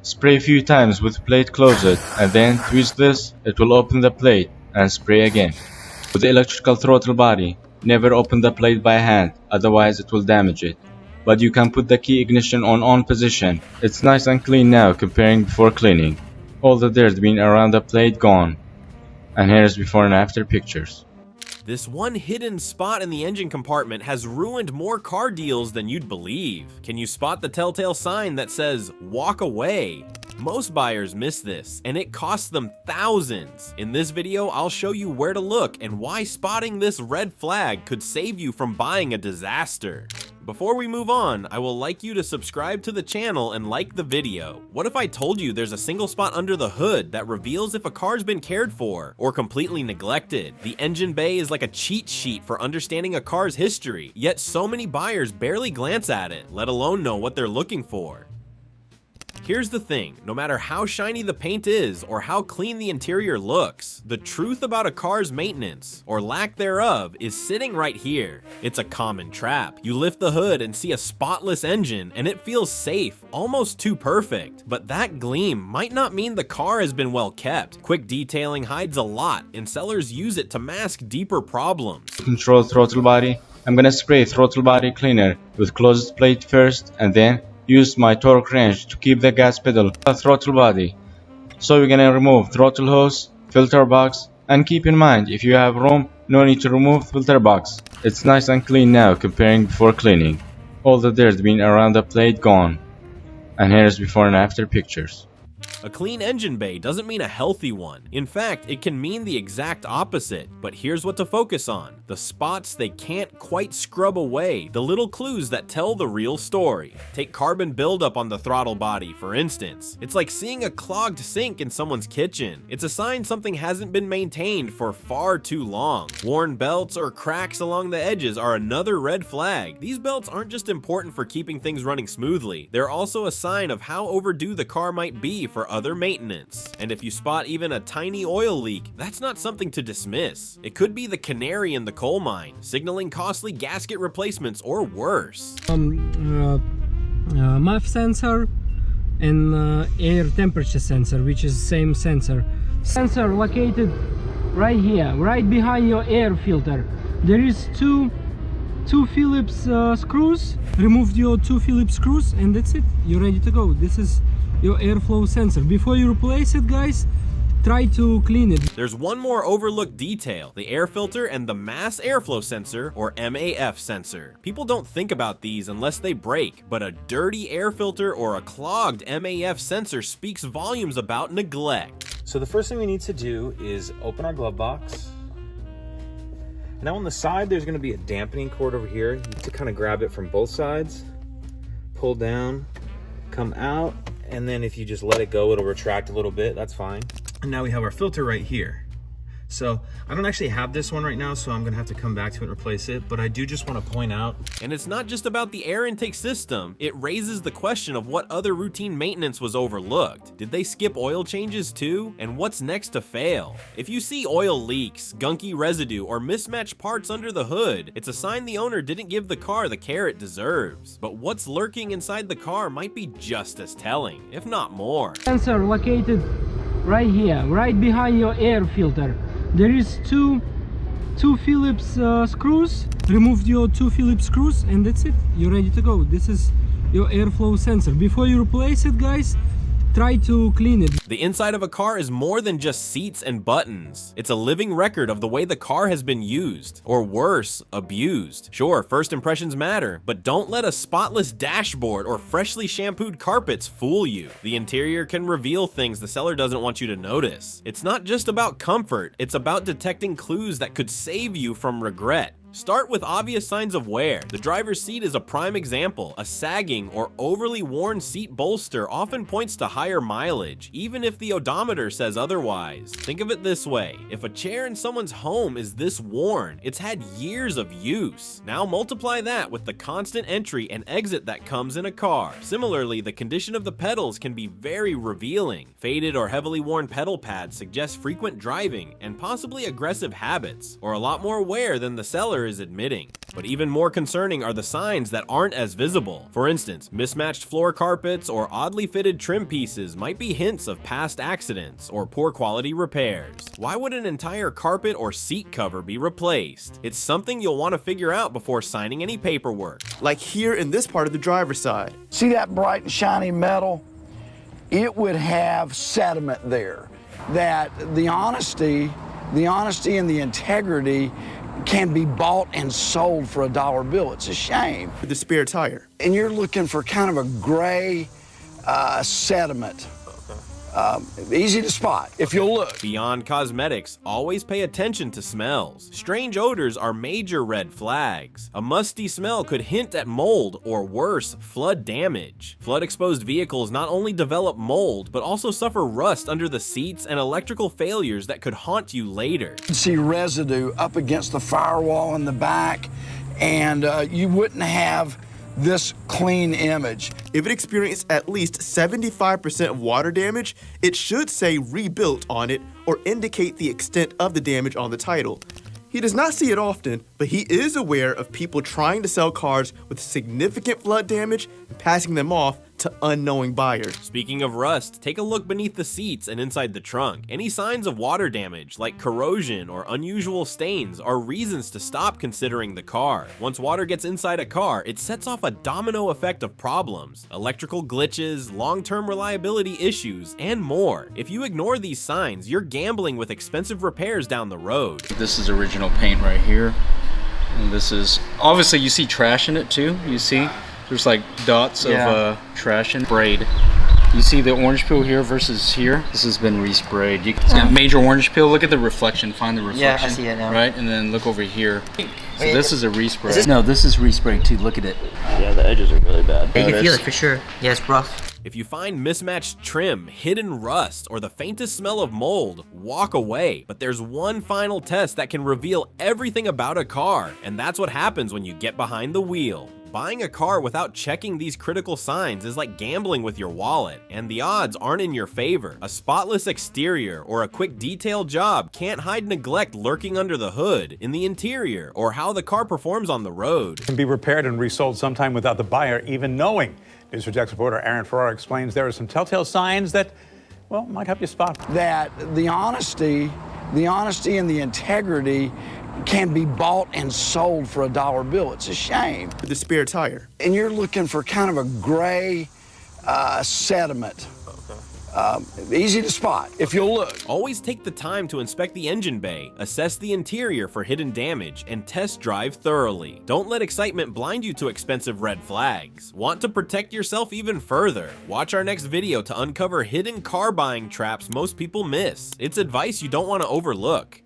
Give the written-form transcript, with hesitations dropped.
Spray a few times with plate closed and then twist this, it will open the plate and spray again. With the electrical throttle body, never open the plate by hand, otherwise it will damage it. But you can put the key ignition on position. It's nice and clean now comparing before cleaning. All the dirt being around the plate gone. And here's before and after pictures. This one hidden spot in the engine compartment has ruined more car deals than you'd believe. Can you spot the telltale sign that says, "Walk away"? Most buyers miss this, and it costs them thousands. In this video, I'll show you where to look and why spotting this red flag could save you from buying a disaster. Before we move on, I will like you to subscribe to the channel and like the video. What if I told you there's a single spot under the hood that reveals if a car's been cared for or completely neglected? The engine bay is like a cheat sheet for understanding a car's history, yet so many buyers barely glance at it, let alone know what they're looking for. Here's the thing, no matter how shiny the paint is or how clean the interior looks, the truth about a car's maintenance, or lack thereof, is sitting right here. It's a common trap. You lift the hood and see a spotless engine and it feels safe, almost too perfect. But that gleam might not mean the car has been well kept. Quick detailing hides a lot and sellers use it to mask deeper problems. Control throttle body. I'm gonna spray throttle body cleaner with closed plate first and then use my torque wrench to keep the gas pedal throttle body. So we're gonna remove throttle hose, filter box, and keep in mind if you have room, no need to remove filter box. It's nice and clean now comparing before cleaning. All the dirt being around the plate gone. And here's before and after pictures. A clean engine bay doesn't mean a healthy one. In fact, it can mean the exact opposite. But here's what to focus on: the spots they can't quite scrub away, the little clues that tell the real story. Take carbon buildup on the throttle body, for instance. It's like seeing a clogged sink in someone's kitchen. It's a sign something hasn't been maintained for far too long. Worn belts or cracks along the edges are another red flag. These belts aren't just important for keeping things running smoothly. They're also a sign of how overdue the car might be for other maintenance. And if you spot even a tiny oil leak, that's not something to dismiss. It could be the canary in the coal mine, signaling costly gasket replacements or worse. MAF sensor and air temperature sensor, which is same sensor. Sensor located right here, right behind your air filter. There is two Phillips screws. Remove your two Phillips screws and that's it. You're ready to go. This is your airflow sensor. Before you replace it, guys, try to clean it. There's one more overlooked detail: the air filter and the mass airflow sensor, or MAF sensor. People don't think about these unless they break, but a dirty air filter or a clogged MAF sensor speaks volumes about neglect. So the first thing we need to do is open our glove box. Now on the side, there's going to be a dampening cord over here. You need to kind of grab it from both sides, pull down, come out, and then if you just let it go, it'll retract a little bit. That's fine. And now we have our filter right here. So I don't actually have this one right now, so I'm gonna have to come back to it and replace it, but I do just want to point out. And it's not just about the air intake system. It raises the question of what other routine maintenance was overlooked. Did they skip oil changes too? And what's next to fail? If you see oil leaks, gunky residue, or mismatched parts under the hood, it's a sign the owner didn't give the car the care it deserves. But what's lurking inside the car might be just as telling, if not more. Sensor located right here, right behind your air filter. There is two Phillips screws. Remove your two Phillips screws and that's it. You're ready to go. This is your airflow sensor. Before you replace it, guys, try to clean it. The inside of a car is more than just seats and buttons. It's a living record of the way the car has been used, or worse, abused. Sure, first impressions matter, but don't let a spotless dashboard or freshly shampooed carpets fool you. The interior can reveal things the seller doesn't want you to notice. It's not just about comfort, it's about detecting clues that could save you from regret. Start with obvious signs of wear. The driver's seat is a prime example. A sagging or overly worn seat bolster often points to higher mileage, even if the odometer says otherwise. Think of it this way: if a chair in someone's home is this worn, it's had years of use. Now multiply that with the constant entry and exit that comes in a car. Similarly, the condition of the pedals can be very revealing. Faded or heavily worn pedal pads suggest frequent driving and possibly aggressive habits, or a lot more wear than the seller dealer is admitting. But even more concerning are the signs that aren't as visible. For instance, mismatched floor carpets or oddly fitted trim pieces might be hints of past accidents or poor quality repairs. Why would an entire carpet or seat cover be replaced? It's something you'll want to figure out before signing any paperwork. Like here in this part of the driver's side. See that bright and shiny metal? It would have sediment there. That the honesty and the integrity can be bought and sold for a dollar bill. It's a shame. The spare tire. And you're looking for kind of a gray sediment. Easy to spot if you'll look. Beyond cosmetics, always pay attention to smells. Strange odors are major red flags. A musty smell could hint at mold or worse, flood damage. Flood-exposed vehicles not only develop mold, but also suffer rust under the seats and electrical failures that could haunt you later. You see residue up against the firewall in the back, and you wouldn't have this clean image. If it experienced at least 75% of water damage, it should say rebuilt on it or indicate the extent of the damage on the title. He does not see it often, but he is aware of people trying to sell cars with significant flood damage and passing them off to unknowing buyers. Speaking of rust, take a look beneath the seats and inside the trunk. Any signs of water damage, like corrosion or unusual stains, are reasons to stop considering the car. Once water gets inside a car, it sets off a domino effect of problems, electrical glitches, long-term reliability issues, and more. If you ignore these signs, you're gambling with expensive repairs down the road. This is original paint right here. And this is, obviously you see trash in it too, you see? There's like dots of trash and sprayed. You see the orange peel here versus here? This has been resprayed. It's got major orange peel. Look at the reflection. Find the reflection. Yeah, I see it now. Right? And then look over here. So Wait, this is a respray. No, this is resprayed too. Look at it. Yeah, the edges are really bad. You can feel it for sure. Yeah, it's rough. If you find mismatched trim, hidden rust, or the faintest smell of mold, walk away. But there's one final test that can reveal everything about a car, and that's what happens when you get behind the wheel. Buying a car without checking these critical signs is like gambling with your wallet, and the odds aren't in your favor. A spotless exterior or a quick detail job can't hide neglect lurking under the hood, in the interior, or how the car performs on the road. Can be repaired and resold sometime without the buyer even knowing. News4Jax reporter Aaron Ferrara explains there are some telltale signs that, well, might help you spot. That the honesty and the integrity can be bought and sold for a dollar bill. It's a shame. The spare tire. And you're looking for kind of a gray sediment. Easy to spot if you'll look. Always take the time to inspect the engine bay, assess the interior for hidden damage, and test drive thoroughly. Don't let excitement blind you to expensive red flags. Want to protect yourself even further? Watch our next video to uncover hidden car buying traps most people miss. It's advice you don't want to overlook.